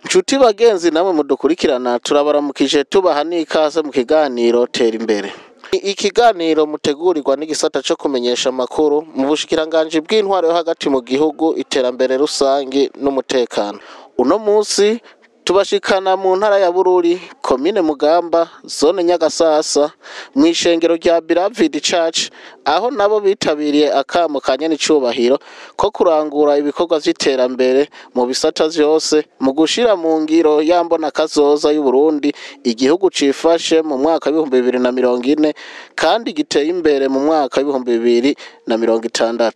Nshuti bagenzi namwe mudukurikirana turabaramukije tubaha n'ikaze mu kiganiro Tera Imbere. Ikiganiro mutegurirwa n'igisata cyo kumenyesha amakuru mu bushikiranganji bw'intwaro yo hagati mu gihugu, iterambere rusangi n'umutekano. Uno munsi tubashikana mu ntara ya Bururi, komine Mugamba, zone Nyagasasa, mw'ishengero rya Beloved Church, aho nabo bitabiriye akamo kanya n'icubahiro ko kurangura ibikorwa vy'iterambere mu bisata vyose mu gushira mu ngiro yambona kazoza y'u Burundi igihugu cifashe mu mwaka wa 2040 kandi giteye imbere mu mwaka wa 2060.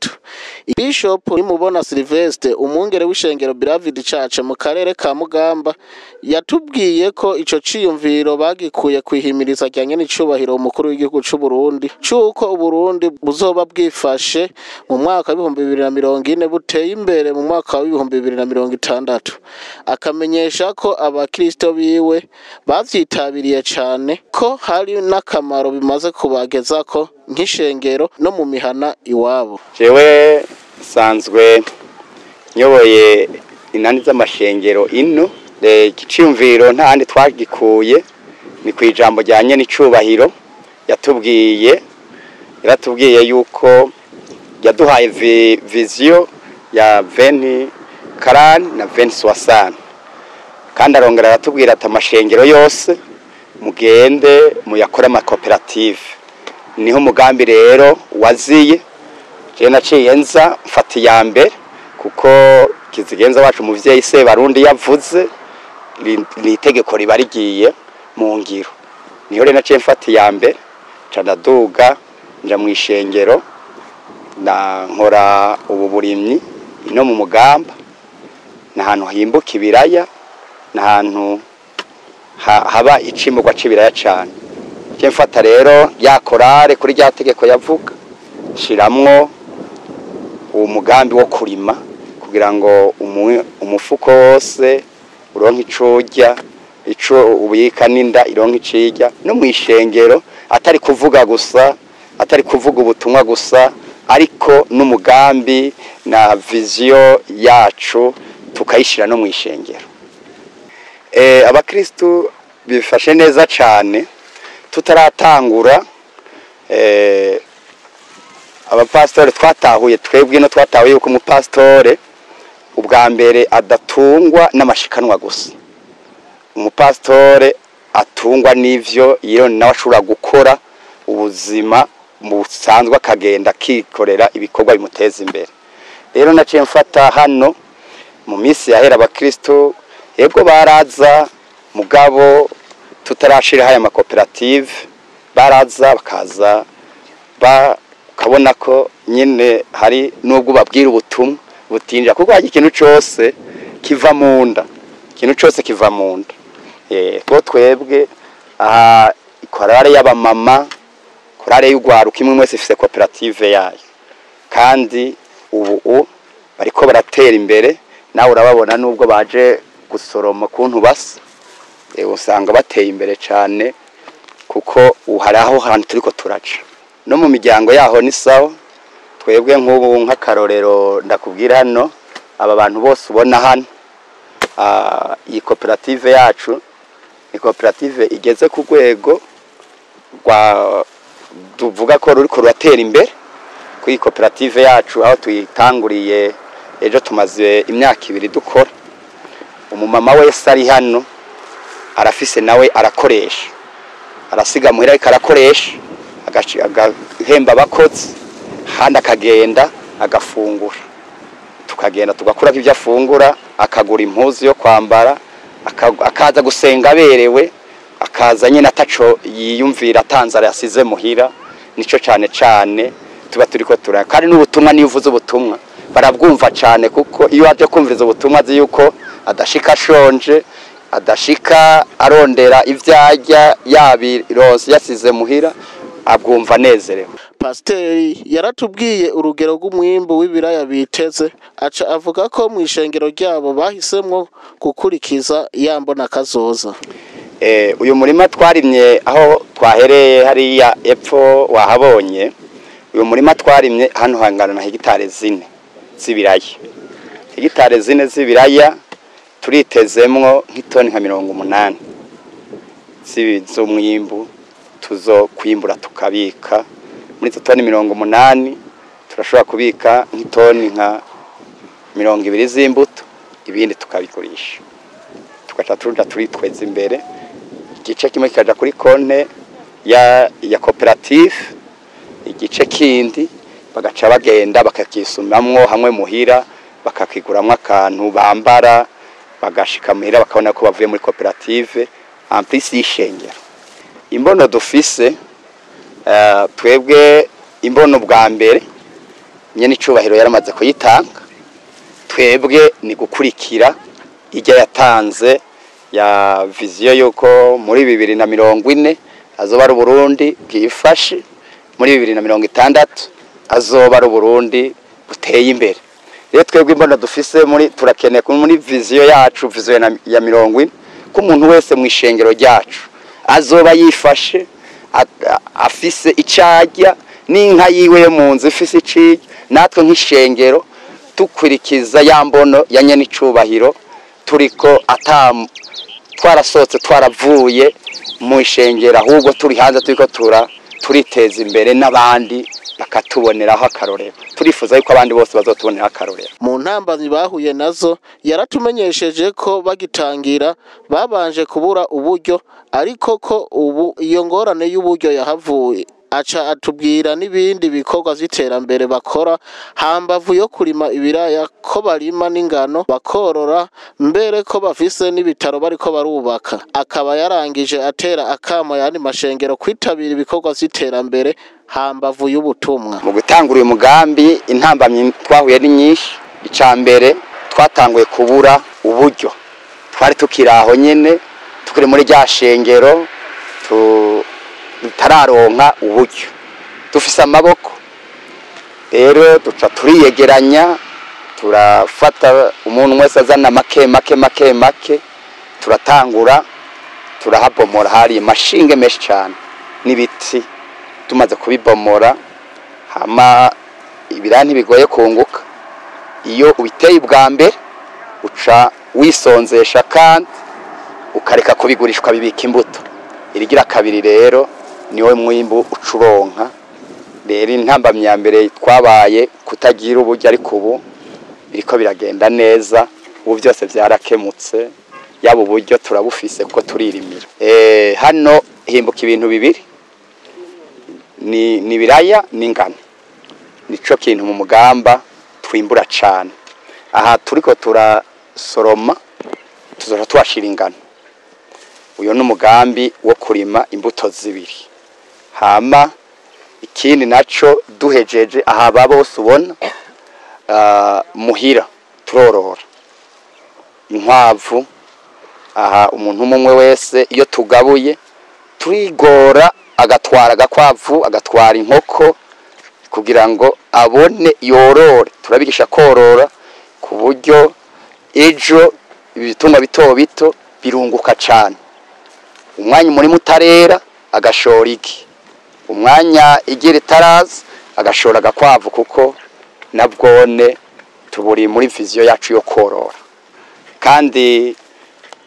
Bishop Nimubona Sylvestre, umwungere w'ishengero Beloved Church mu karere ka Mugamba, yatubwiye ko ico ciyumviro bagikuye kwihimiriza ryanye n'icubahiro umukuru w'igihugu c'u Burundi cuko Uburundi buzoba bwifashe mu mwaka wa 2040 buteye imbere mu mwaka wa 2060. Akamenyesha ko abakristo biwe bavyitabiriye cane ko hari n'akamaro bimaze kubagezako nk'ishengero no mu mihana iwabo. Jewe sanzwe nyoboye inani z'amashengero ino, igiciyumviro ntahandi twagikuye ni kwijambo ryanye n'icubahiro yaratubwiye yuko yaduhaye vision ya 2040 na 2060, kandi arongera aratubwira ati amashengero yose mugende muyakore amakoperative. Niho umugambi rero waziye. Je naciye nza mfata iya mbere kuko kizigenza wacu muvyeyi se Barundi yavuze itegeko riba rigiye mu ngiro. Niho rero naciye mfata iya mbere canaduga nja mu ishengero na nkora ubu burimyi ino mu Mugamba, n'ahantu himbuka ibiraya, n'ahantu haba icimburwa c'ibiraya cane. Je mfata rero ya korale kuri rya tegeko yavuga, shiramwo uwo mugambi wo kurima kugira ngo umufuko wose uronka icurya, ico ubika n'inda ironka icirya, no mw'ishengero atari kuvuga gusa, atari kuvuga ubutumwa gusa, ariko n'umugambi na vision yacu tukayishira no mw'ishengero. Abakristo bifashe neza cane tutaratangura. Abapastore twatahuye twebwe no twatahuye yuko umupastore ubwa mbere adatungwa n'amashikanwa gusa. Umupastore atungwa n'ivyo iyo nawe ashobora gukora ubuzima busanzwe akagenda kikorera ibikorwa bimuteza imbere. Rero naciye mfata hano mu minsi yahera abakristo yebwo baraza mugabo tutarashira haya amakoperative, baraza bakaza kabona ko nyine hari nubwo babwira ubutumwa butinja kuko hari ikintu cyose kiva munda, ikintu cyose kiva munda. Ko twebwe aha korale y'abamama, korale y'ugwaruka imwe mwese ifise koperative yayo, kandi ubu bariko baratera imbere. Nawe urababona nubwo baje gusoroma kuntu basa, usanga bateye imbere cyane kuko uharaho hantu turiko turaca no mu miryango yaho ni sawa. Twebwe nk'ubu nk'akarorero ndakubwira hano, aba bantu bose ubona hano, iyi koperative yacu ni koperative igeze ku rwego rwa tuvuga ko ruri kuratera imbere. Ku iyi koperative yacu aho tuyitanguriye ejo tumaze imyaka 2 dukora. Umumama wese ari hano arafise nawe arakoresha, arasiga muhira ariko arakoresha, agahemba abakozi, handi akagenda agafungura, tukagenda tugakura ivyo afungura, akagura impuzu yo kwambara, akaza gusenga berewe, akaza nyine ataco yiyumvira atanzara yasize muhira. Nico cane tuba turiko tura, kandi n'ubutumwa nivuze ubutumwa barabwumva cane kuko iyo aje kumviriza ubutumwa azi yuko adashika shonje, adashika arondera ivyarya yabironse yasize muhira, abwumva nezerewe. Pasiteri yaratubwiye urugero rw'umwimbu w'ibiraya biteze, aca avuga ko mu ishengero ryabo bahisemwo gukurikiza ya mbona kazoza. Uyu murima twarimye aho twahereye hariya epfo wahabonye, uyu murima twarimye hano hangana na hegitare 4 z'ibiraya. Hegitare 4 z'ibiraya turitezemwo nk'itoni nka 80 z'umwimbu tuzo kwimbura tukabika. Muri izo toni 80 turashobora kubika nk'itoni nka 20 z'imbuto, ibindi tukabigurisha tugaca turuja turitweza imbere. Igice kimwe kikaja kuri konte ya koperative, igice kindi bagaca bagenda bakakisumamwo hamwe muhira, bakakiguramwo akantu bambara, bagashika muhira bakabona ko bavuye muri koperative en plus y'ishengero. Imbono dufise twebwe imbono bwa mbere nyene icubahiro yaramaze kuyitanga, twebwe ni gukurikira ijya yatanze ya viziyo yuko muri 2040 azoba ari Burundi bwifashe, muri 2060 azoba ari Burundi buteye imbere. Rero twebwe imbono dufise turakeneye muri viziyo yacu, viziyo ya 40 ko umuntu wese mu ishengero ryacu azoba yifashe afise icarya n'inka yiwe mu nzu ifise icirya, natwe nk'ishengero tukurikiza ya mbono ya nyene icubahiro, turiko twarasohotse twaravuye mu ishengero, ahubwo turi hanze turiko turiteza imbere n'abandi bakatuboneraho akarorero. Turifuza yuko abandi bose bazotuboneraho akarorero. Mu ntambamyi bahuye nazo yaratumenyesheje ko bagitangira babanje kubura uburyo, ariko ko ubu iyo ngorane y'uburyo yahavuye. Aca atubwira n'ibindi bikorwa vy'iterambere bakora hambavu yo kurima ibiraya, ko barima n'ingano bakorora, mbere ko bafise n'ibitaro bariko barubaka. Akaba yarangije atera akamo yandi mashengero kwitabira ibikorwa vy'iterambere hambavu y'ubutumwa. Mu gutangura uyu mugambi intambamyi twahuye ni nyinshi. Icambere twatanguye kubura uburyo, twari tukiraho nyene tukiri muri rya shengero tararonka uburyo, dufise amaboko. Rero duca turiyegeranya, turafata umuntu wese azana make, turatangura turahabomora. Hari mashinge menshi cyane n'ibiti, tumaze kubibomora hama ibiraya ntibigoye kunguka. Iyo ubiteye ubwa mbere uca wisonzesha kandi ukareka kubigurishwa bibika imbuto. Irigira kabiri rero niwe mwimbu ucuronka. Rero intambamyi ya mbere twabaye kutagira uburyo, ariko ubu biriko biragenda neza, ubu byose byarakemutse, yaba uburyo turabufise kuko turirimira. Hano himbuka ibintu bibiri, ni biraya n'ingano. Nico kintu mu mugamba twimbura cane. Aha turiko turasoroma tuzoja twashira ingano. Uyo n'umugambi wo kurima imbuto zibiri. Hama ikindi naco duhejeje aha bose ubona muhira turorora inkwavu. Aha umuntu umwe wese iyo tugabuye turigora agatwara agakwavu, agatwara inkoko kugira ngo abone yorore. Turabigisha korora ku buryo ejo ibitungwa bito bito birunguka cane. Umwanya muri mutarera agashora iki, umwanya igira itaraza agashora agakwavu, kuko nabwone tuburi muri viziyo yacu yo korora. Kandi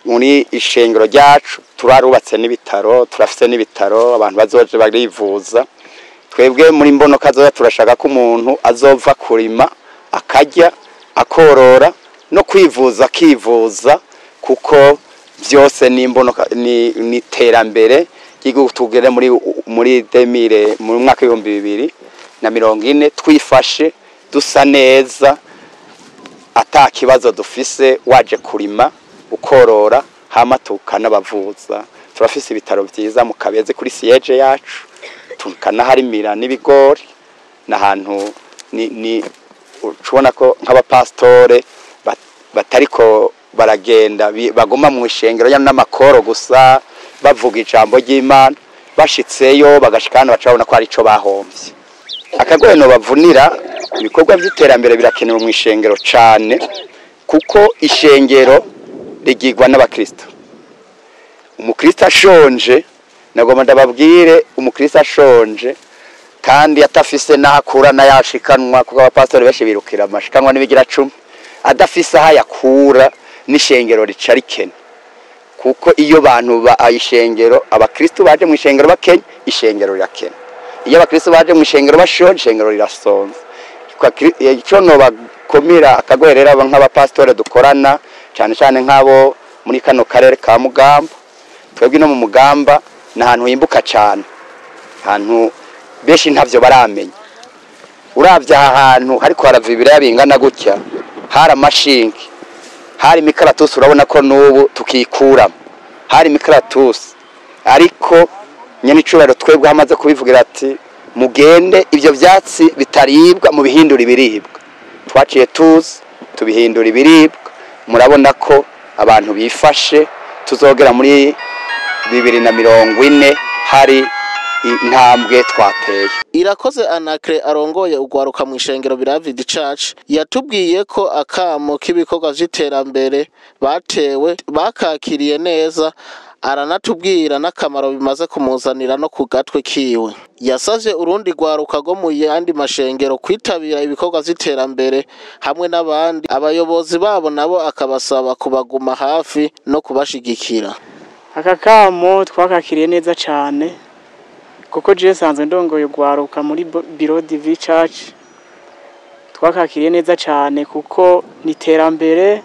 muri ishengero ryacu turarubatse n'ibitaro, turafite n'ibitaro abantu bazoje barivuza. Twebwe muri mbono kazoza turashaka ko umuntu azova kurima akarya akorora no kwivuza akivuza, kuko byose ni imbono ni terambere y'igihugu tugere muri demire mu mwaka wa 2040 twifashe dusa neza, ata kibazo dufise. Waje kurima ukorora hama tukanabavuza. Turafise ibitaro byiza mu Kabeze kuri siege yacu, tukanaharimira n'ibigori n'ahantu ni ubona ko nk'abapastore batariko baragenda bagoma mu ishengero n'amakoro gusa bavuga ijambo ry'Imana, bashitseyo bagashikana bacabona ko ari ico bahomvye. akagoye no bavunira ibikorwa by'iterambere birakenewe mu ishengero cyane kuko ishengero rigirwa n'abakristo. Umukristo ashonje nagomba ndababwire umukristo ashonje kandi atafise n'akura na yashikanwa kuko abapastori benshi birukira amashikanwa n'ibigira 10 adafise aha yakura n'ishengero ricarikene kuko iyo bantu ba ishengero abakristo baje mu ishengero bakenya ishengero rirakena iyo abakristo baje mu ishengero bashonje ishengero rirasonza icyo no bakomira akagwerera nk'abapastori dukorana cyane cyane nk'abo muri kano karere ka Mugamba twebwe no mu Mugamba n'ahantu himbuka cyane ahantu benshi ntavyo baramenya uravye ahantu hariko haravibira bingana gutya hari amashinki hari mikaratusi urabona ko nubu tukikura hari mikaratusi ariko nyene icubaro twebwe hamaze kubivugira ati mugende ivyo vyatsi bitaribwa mu bihindura ibiribwa twaciye tuzi tubihindura ibiribwa murabona ko abantu bifashe tuzogera muri 2040 hari intambwe twateye. Irakoze Anacre arongoye ugwaruka mu ishengero Beloved Church yatubwiye ko akamo k'ibikorwa vy'iterambere batewe bakakiriye neza aranatubwira n'akamaro bimaze kumuzanira no ku gatwe kiwe. Yasavye urundi gwaruka go mu yandi mashengero kwitabira ibikorwa vy'iterambere hamwe n'abandi abayobozi babo nabo akabasaba kubaguma hafi no kubashigikira. Akakamo twakakiriye neza cyane kuko je sanzwe ndongoye gwaruka muri Beloved Church twakakiriye neza cyane kuko niterambere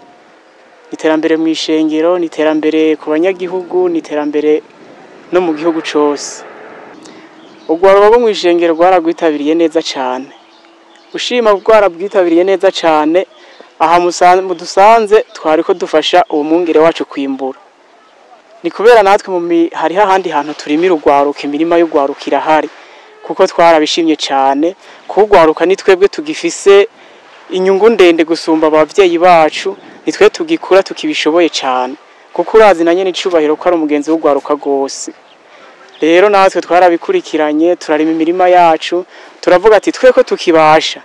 mu ishengero niterambere ku banyagihugu niterambere no mu gihugu cyose. Ugwaruka rwo mu ishengero rwaragwitabiriye neza cyane ushima rwarabwitabiriye neza cyane aha mudusanze twariko dufasha uwo mungere wacu kwimbura ni kubera natwe hari hahandi hantu turimira ugwaruka imirima y'ugwarukira hari kuko twarabishimye cyane kugwaruka ni twebwe tugifise inyungu ndende gusumba abavyeyi bacu nitwe tugikura tukibishoboye cyane kuko urazi nanye n'icubahiro ko ari umugenzi w'ugwaruka gose. Rero natwe twarabikurikiranye turarima imirima yacu turavuga ati tweko tukibasha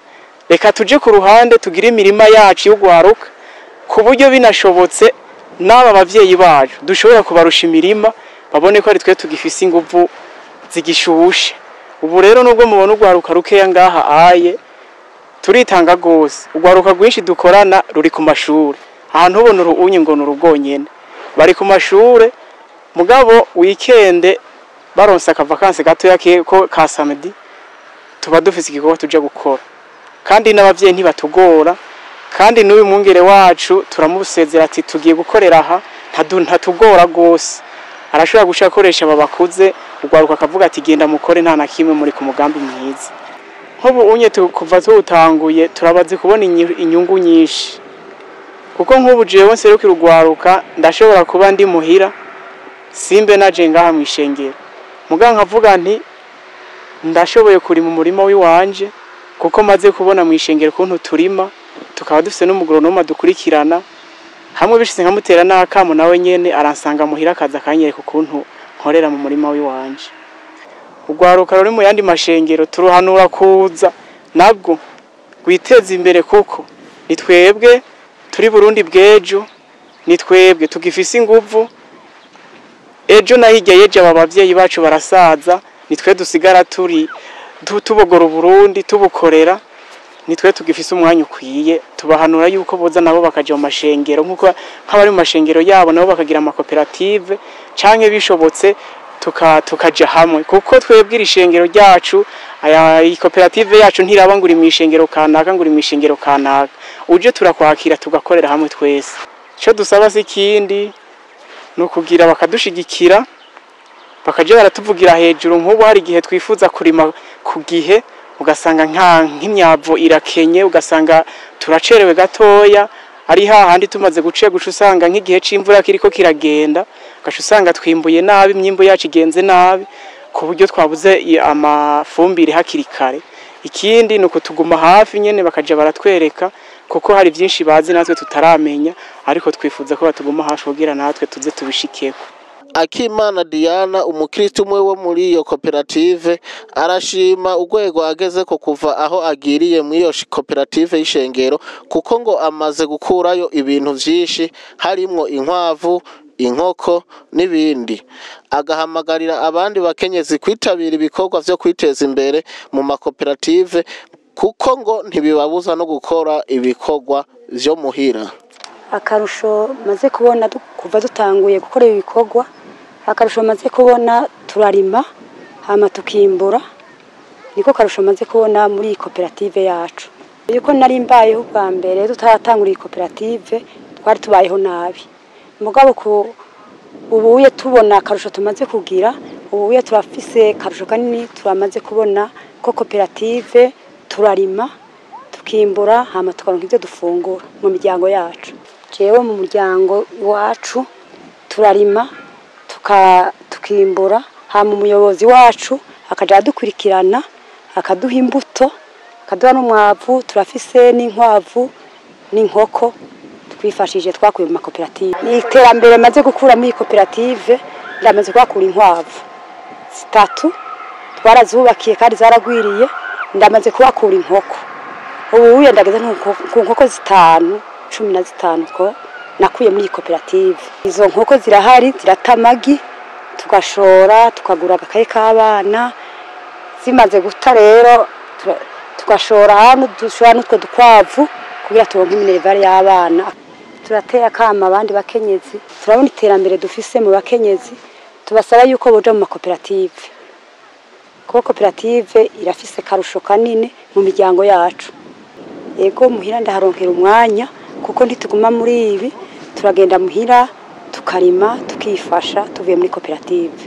reka tuje ku ruhande tugira imirima yacu y'ugwaruka ku buryo binashobotse n'aba bavyeyi bacu dushobora kubarusha imirima babone ko ari twe tugifise inguvu zigishushe. Ubu rero nubwo mubona ugwaruka rukeya ngaha aye turitanga gose ugwaruka rwinshi dukorana ruri ku mashuri ahantu ubona urunye ngo n'urugonyene bari ku mashuri mugabo weekend baronsa ka vacances gato yake ko ka samedi tuba dufise igikorwa tuje gukora kandi n'abavyeyi ntibatugora kandi n'uyu mungere wacu turamusezera ati tugiye gukorera aha ntatugora gose arashobora gushakoresha babakuze ugwaruka akavuga ati genda mukore nta nakimwe muri ku mugambi mwiza. Nkubu unye kuva tutanguye turabaze kubona inyungu nyinshi kuko nkubu jewe nserukira ugwaruka ndashobora kuba ndi muhira simbe naje ngaha mu ishengero muga nkavuga nti ndashoboye kuri mu murima wiwanje kuko maze kubona mu ishengero kuntu turima tukaba dufise n'umugoronoma dukurikirana hamwe bishise nkamutera n'akamo nawe nyene aransanga muhira kaza kanyereka ukuntu nkorera mu murima wiwanje. Ugwaruka ruri mu yandi mashengero turuhanura kuza nabwo gwiteza imbere kuko nitwebwe turi Burundi bwejo nitwebwe tugifise inguvu ejo nahijya yeje abavyeyi bacu barasaza nitwe dusigara turi tubogora Burundi tubukorera nitwe tugifise umwanya ukwiye tubahanura yuko boza nabo bakaje mu mashengero nkuko nk'abari mu mashengero yabo nabo bakagira amakoperative canke bishobotse tukaja hamwe kuko twebwira ishengero ryacu aya koperative yacu ntiraba nguri mu ishengero kanaka nguri mu ishengero kanaka uje turakwakira tugakorera hamwe twese. Cyo dusaba sikindi no kugira bakadushigikira bakaje baratuvugira hejuru nk'ubu hari gihe twifuza kurima ku gihe ugasanga nk'imyavu irakenye ugasanga turacerewe gatoya ari hahandi tumaze guca usanga nk'igihe c'imvura kiriko kiragenda gasusanga twimbuye nabi imyimbo yacu igenze nabi ku buryo twabuze amafumbire hakiri kare. Ikindi nuko tuguma hafi nyene bakaje baratwereka kuko hari byinshi bazi natwe tutaramenya ariko twifuza ko batuguma hafi kugira natwe tuze tubishikeko. Akimana Diana umukristo umwe wo muri iyo koperative arashima urwego ageze ko kuva aho agiriye muri iyo koperative y'ishengero kuko ngo amaze gukurayo ibintu vyinshi harimwo inkwavu, inkoko n'ibindi. Agahamagarira abandi bakenyezi kwitabira ibikorwa vyo kwiteza imbere mu makoperative kuko ngo ntibibabuza no gukora ibikorwa vyo muhira. Akarusho maze kubona kuva dutanguye gukora ibikorwa, akarusho maze kubona turarima hama tukimbura, niko karusho maze kubona muri iyi koperative yacu. Yuko nari mbayeho bwa mbere tutatangura iyi koperative twari tubayeho nabi, mugabo ko ubuye tubona akarusho tumaze kugira, ubuye turafise karusho kanini turamaze kubona ko koperative turarima tukimbura hama tukaronka ivyo dufungura mu miryango yacu. Jewe mu muryango wacu turarima tukimbura hama umuyobozi wacu akaja adukurikirana akaduha imbuto akaduha n'umwavu, turafise n'inkwavu n'inkoko twifashije twakuye mu makoperative. Ni iterambere maze gukura muri koperative, ndamaze kwakura inkwavu 3 twarazubakiye kandi zaragwiriye, ndamaze kubakura inkoko. Ubu ndageze ku nkoko 15 ko nakuye muri koperative. Izo nkoko zirahari ziratamagi tugashora tukagura agakaye k'abana, zimaze guta rero tugashora hano dushora n'utwo dukwavu kugira turonke minerval y'abana. Turateye akama abandi bakenyezi, turabona iterambere dufise mu bakenyezi, tubasaba yuko boja mu makoperative kuko koperative irafise karusho kanini mu miryango yacu. Ego muhira ndaharonkera umwanya kuko ntituguma muri ibi, turagenda muhira tukarima tukifasha tuvuye muri koperative.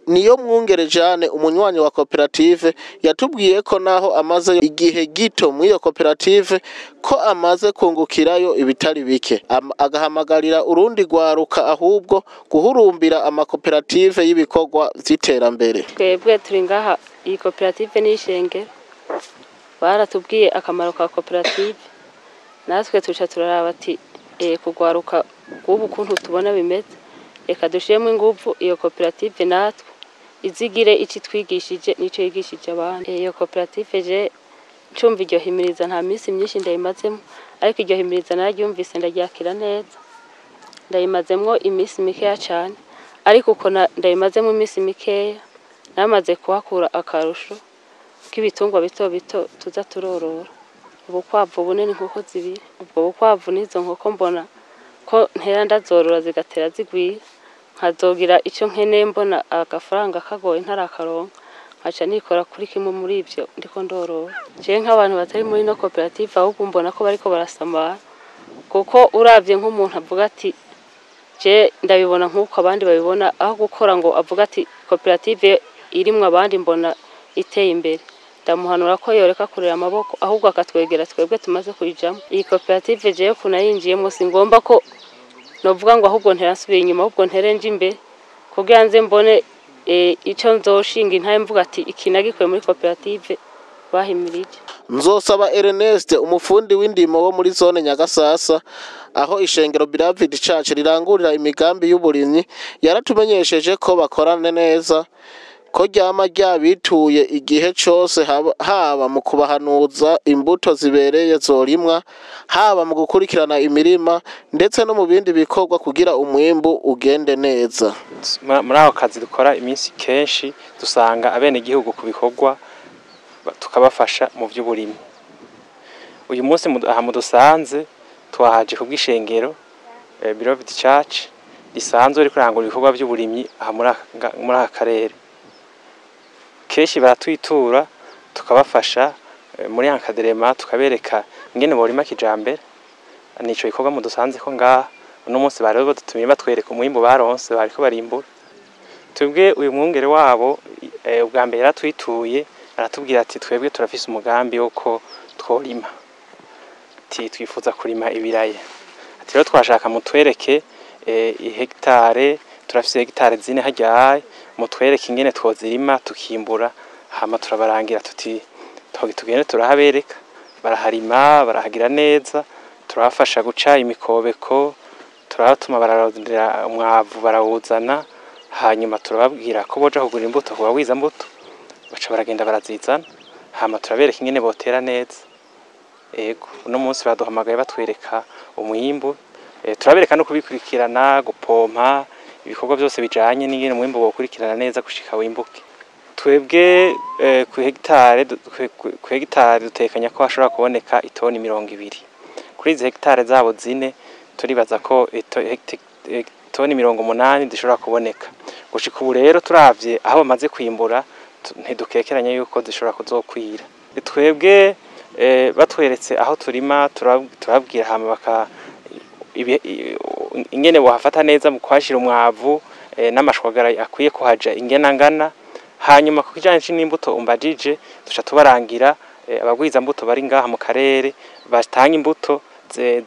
Niyo Mwungere Jane umunywanyi wa koperative yatubwiye ko naho amaze igihe gito muri iyo koperative ko amaze kungukirayo ibitari bike. Agahamagarira urundi rwaruka ahubwo guhurumbira amakoperative y'ibikorwa vy'iterambere. Twebwe turi ngaha iyi koperative n'ishengero, baratubwiye akamaro ka koperative, natwe tuca turaraba ati kugwaruka kubu kuntu tubona bimeze, reka dushiremo ingufu iyo koperative natwe izigire iki twigishije nico yigishije abandi. Iyo koperative je cumva iryo himiriza nta minsi myinshi ndayimazemo, ariko iryo himiriza nararyumvise ndaryakira neza, ndayimazemwo iminsi mikeya cyane, ariko uko ndayimazemo iminsi mikeya namaze kuhakura akarusho k'ibitungwa bito bito tuza turorora. Ubukwavu bunini nk'uko 2, ubwo bukwavu nizo nkoko mbona ko ntera ndazorora zigatera zigwira, nkazogira icyo nkene mbona agafaranga kagoye ntarakaronka, nkaca nikora kuri kimwe muri ivyo ndiko ndorora. Je nk'abantu batari muri no koperative ahubwo mbona ko bariko barasamara, kuko uravye nk'umuntu avuga ati je ndabibona nk'uko abandi babibona, aho gukora ngo avuga ati koperative irimwe abandi mbona iteye imbere. Ndamuhanura ko yoreka kurera amaboko ahubwo akatwegera twebwe tumaze kuyijamo. Iyi koperative je kunayinjiyemo singomba ko novuga ngo ahubwo nterasubiye inyuma, ahubwo nterenje imbere kugira nze mbone ico nzoshinga intaye mvuga ati iki nagikuye muri koperative bahimirije. Nzosaba Ernest umufundi w'indimo wo muri zone Nyagasasa aho ishengero Beloved Church rirangurira imigambi y'uburimyi, yaratumenyesheje ko bakorana neza, ko ryama ryabituye igihe cose haba mu kubahanuza imbuto zibereye zorimwa, haba mu gukurikirana imirima ndetse no mu bindi bikorwa kugira umwimbu ugende neza. Muri aho kazi dukora iminsi kenshi dusanga abene igihugu ku bikorwa tukabafasha mu by'uburimyi. Uyu munsi aha mudusanze twahaje ku bw'ishengero Beloved Church risanzwe riko rangura ibikorwa by'uburimyi aha muri aka karere. Kenshi baratwitura tukabafasha muri Ankaderema, tukabereka ingene borima kijambere. Nico ikorwa mudusanze ko ngaha uno munsi bari badutumiye batwereka umwimbo baronse bariko barimbura. Twebwe uyu mwungere wabo ubwa mbere yaratwituye aratubwira ati twebwe turafise umugambi woko tworima, ati twifuza kurima ibiraya, ati rero twashaka mutwereke hectare, turafise hectare 4 hajyaye, mutwereke ingene twozirima tukimbura, hama turabarangira tuti tugende turahabereka, baraharima barahagira neza, turafasha guca imikobeko, turatuma bararondera umwavu barawuzana, hanyuma turababwira ko boja kugura imbuto kuba wiza mbuto baca baragenda barazizana hama turabereka ingene botera neza. Ego uno munsi baduhamagaye batwereka umwimbu, turabereka no kubikurikirana, gupompa ibikorwa byose bijanye n'ingene umwimbu wokurikirana neza gushika wimbuke. Twebwe ku hegitare dutekanya ko hashobora kuboneka itoni 200. Kuri izi hegitare zabo zine turibaza ko itoni 80 zishobora kuboneka. Gushika ubu rero turavye aho bamaze kwimbura ntidukekeranya yuko zishobora kuzokwira. Twebwe batweretse aho turima turabwira hama baka ingene bohafata neza mu kwashira umwavu n'amashwagara akwiye kuhaja ingena ngana. Hanyuma ku kijanye n'imbuto umbajije tuca tubarangira abagwiza mbuto bari ngaha mu karere batanga imbuto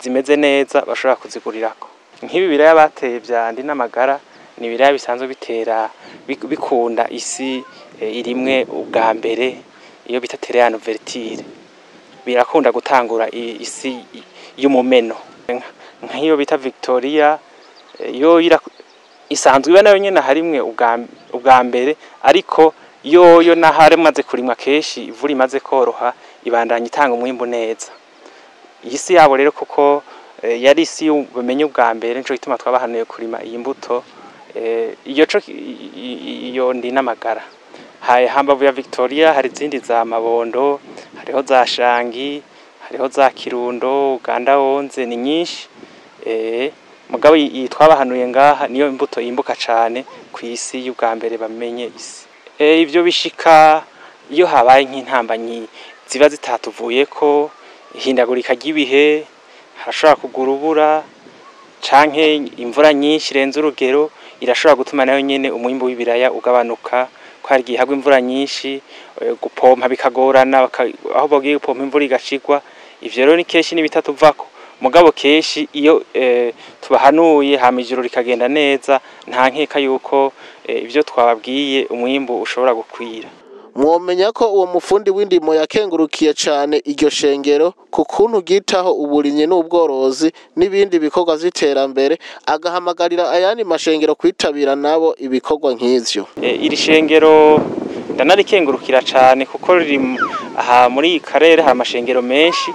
zimeze neza bashobora kuzigurirako. Nk'ibi biraya bateye vyandi n'amagara ni biraya bisanzwe bitera bikunda isi irimwe ubwa mbere iyo bita terre nouvelle. Birakunda gutangura isi y'umumeno nk'iyo bita Victoria yo isanzwe iba nayo nyene harimwe ubwa mbere, ariko yoyo nahare maze kurimwa keshi ivura imaze koroha ibandanya itanga umwimbu neza. Isi yabo rero kuko yari isi y'ubumenyi ubwa mbere nico gituma twabahanuye kurima iyi mbuto iyo ndi n'amagara. Hambavu ya Victoria hari izindi za Mabondo, hariho za Shangi, hariho za Kirundo, Uganda wonze ni nyinshi. Mugabo twabahanuye ngaha niyo imbuto yimbuka cane ku isi y'ubwa mbere bamenye isi. Ivyo bishika iyo habaye nk'intambanyi ziba zitatuvuyeko, ihindagurika ry'ibihe, harashobora kugurubura canke imvura nyinshi irenze urugero irashobora gutuma nayo nyene umwimbu w'ibiraya ugabanuka. Kwari gihagwa imvura nyinshi gupompa bikagorana aho bagiye gupompa imvura igashigwa. Ivyo rero ni keshi nibitatuvako, mugabo keshi iyo tubahanuye hama ijuru rikagenda neza nta nkeka yuko ivyo twababwiye umwimbu ushobora gukwira. Mwomenya ko uwo mufundi w'indimo yakengurukiye cane iryo shengero kukuntu gitaho uburimye n'ubworozi n'ibindi bikorwa z'iterambere, agahamagarira ayandi mashengero kwitabira nabo ibikorwa nk'ivyo. Iri shengero ndanarikengurukira cane kuko riri aha muri karere hari amashengero menshi,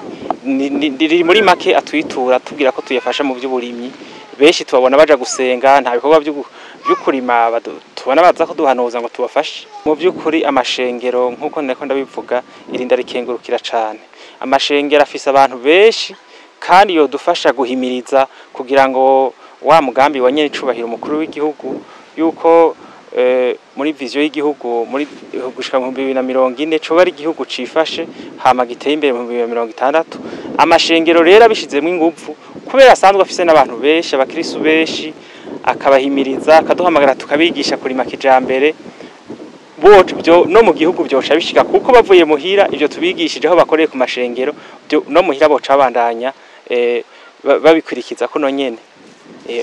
riri muri make atwitura tubwira ko tuyafasha mu by'uburimyi. Benshi tubabona baja gusenga, nta bikorwa by'ukurima tubona baza kuduhanuza ngo tubafashe. Mu by'ukuri amashengero nkuko ndako ndabivuga irinda rikengurukira cane. Amashengero afise abantu benshi kandi yo dufasha guhimiriza kugira ngo wa mugambi wa nyene icubahiro umukuru w'igihugu yuko muri vision y'igihugu muri gushika mu 2040 coba ari igihugu cifashe hama giteye imbere mu 2060. Amashengero rero abishizemo ingufu kubera asanzwe afise n'abantu benshi, abakristo benshi, akabahimiriza akaduhamagara tukabigisha kurima kijambere. Byo no mu gihugu byoca bishika kuko bavuye muhira ivyo tubigishije aho bakoreye ku mashengero no muhira boca bandanya babikurikiza ko no nyene.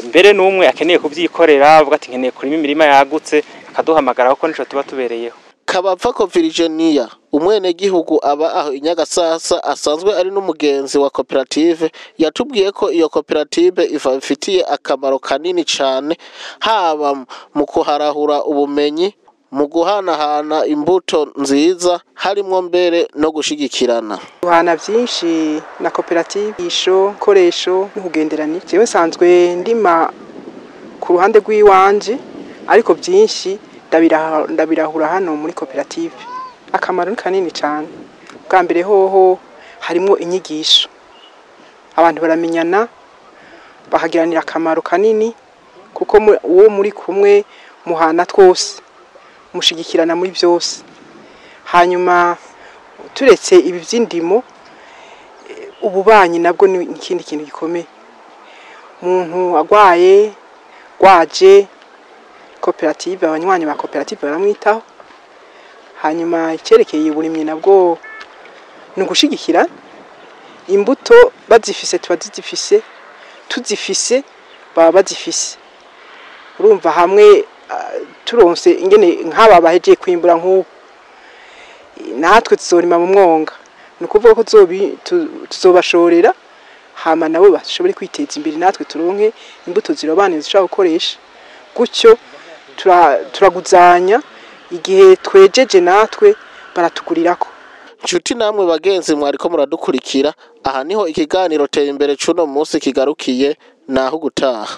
Mbere n'umwe akeneye kubyikorera avuga ati nkeneye kurima imirima yagutse akaduhamagara ko nico tuba tubereyeho. Kabavako Virginia umwene gihugu aba aho inyagasasa asanzwe ari n'umugenzi wa koperative yatubwiye ko iyo koperative ifitiye akamaro kanini cane haba mu kuharahura ubumenyi, mu guhanahana imbuto nziza, harimwo mbere no gushigikirana. Duhana byinshi na koperative isho koresho n'ukugenderani. Jewe sanzwe ndima ku ruhande rw'iwanje ariko byinshi ndabirahura hano muri koperative. Akamaro ni kanini cyane. Bwa mbere hoho harimo inyigisho, abantu baramenyana bahagiranira akamaro kanini kuko uwo muri kumwe muhana twose mushigikirana muri byose. Hanyuma turetse ibi by'indimo ububanyi nabwo ni ikindi kintu gikomeye. Umuntu agwaye gwaje koperative, abanywanyi ba koperative baramwitaho. Hanyuma icyerekeye uburimyi nabwo ni ugushigikira. Imbuto bazifise tuba zifise, tuzifise baba bazifise. Urumva hamwe turonse ingene nk'aba baheje kwimbura nk'ubu natwe tuzorima mu mwonga, nukuvuga ko tuzobashorera hama nabo bashobore kwiteza imbere, natwe turonke imbuto zirobaneye zishaka gukoresha. Gutyo turaguzanya igihe twejeje natwe baratugurirako. Nshuti namwe bagenzi mwariko muradukurikira, aha niho ikiganiro tera imbere cuno munsi kigarukiye, naho gutaha.